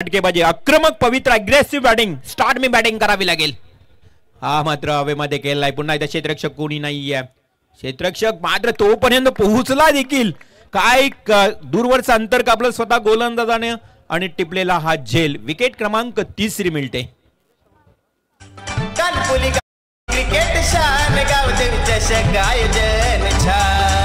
फटकेबाजी, आक्रमक पवित्र अग्रेसिव्ह बॅटिंग, स्टार्ट मी बॅटिंग करावी लागेल. हा मात्र हवेमध्ये केलाय. पुन्हा एकदा क्षेत्ररक्षक कोणी नाहीये. क्षेत्ररक्षक मात्र तोपर्यंत पोहोचला देखील. काय दूरवरचं अंतर कापलं स्वतः गोलंदाजाने आणि टिपलेला हा झेल. विकेट क्रमांक 3 मिळते. क्रिकेट शान गावचे चषक आयोजन छान.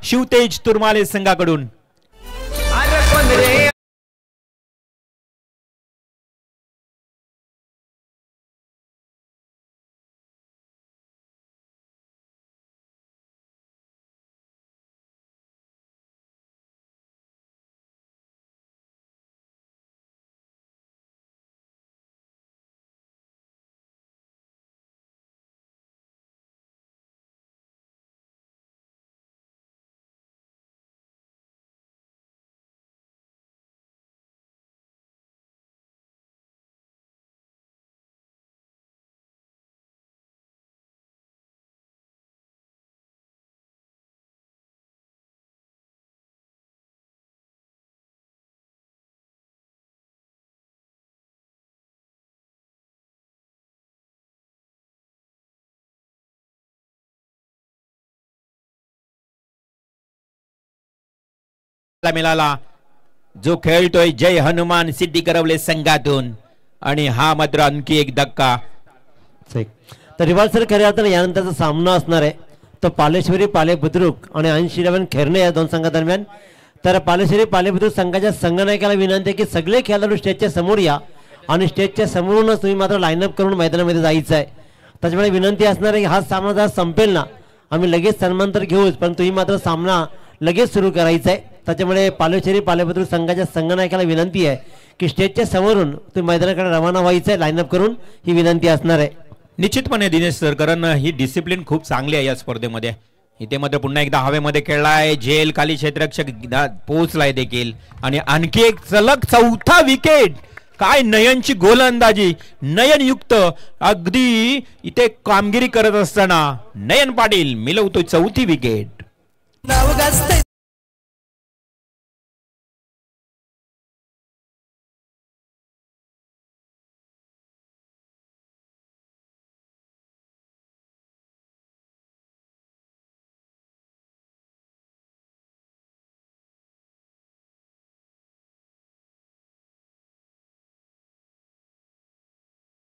शिवतेज तुरमाले संघाकडून मिळाला जो खेळतोय जय हनुमान सिद्धी करवले संघातून. आणि हा मात्र आणखी एक धक्का. तर रिव्हर्सल खऱ्या अर्थाने यानंतरचा सामना असणार आहे तो पालेश्वरी पाले बुद्रुक आणि 80 खेरणे या दोन संघादरम्यान. तर पालेश्वरी पाले बुद्रुक संघाच्या संघनायकाला विनंती आहे की सगळे खेळाडू स्टेजच्या समोर या आणि स्टेजच्या समोरूनच तुम्ही मात्र लाईनअप करून मैदानामध्ये जायचं आहे. त्याच्यामुळे विनंती असणार आहे की हा सामना जर संपेल ना आम्ही लगेच सन्मान तर घेऊच पण तुम्ही मात्र सामना लगेच सुरू करायचा आहे. त्याच्यामुळे पालेश्वरी पालेबुद्रुक संघाच्या संघनायकाला विनंती आहे की स्टेजच्या समोरून तुम्ही मैदानाकडे रवाना व्हायचं आहे लाईनअप करून ही विनंती असणार आहे. निश्चितपणे दिनेश सर कारण ही डिसिप्लिन खूप चांगली आहे या स्पर्धेमध्ये. इथे मात्र पुन्हा एकदा हवेमध्ये खेळलाय झेल खाली क्षेत्ररक्षक पोहोचलाय देखील आणि आणखी एक सलग चौथा विकेट. काय नयनची गोलंदाजी, नयनयुक्त अगदी इथे कामगिरी करत असताना नयन पाटील मिळवतोय 4थी विकेट.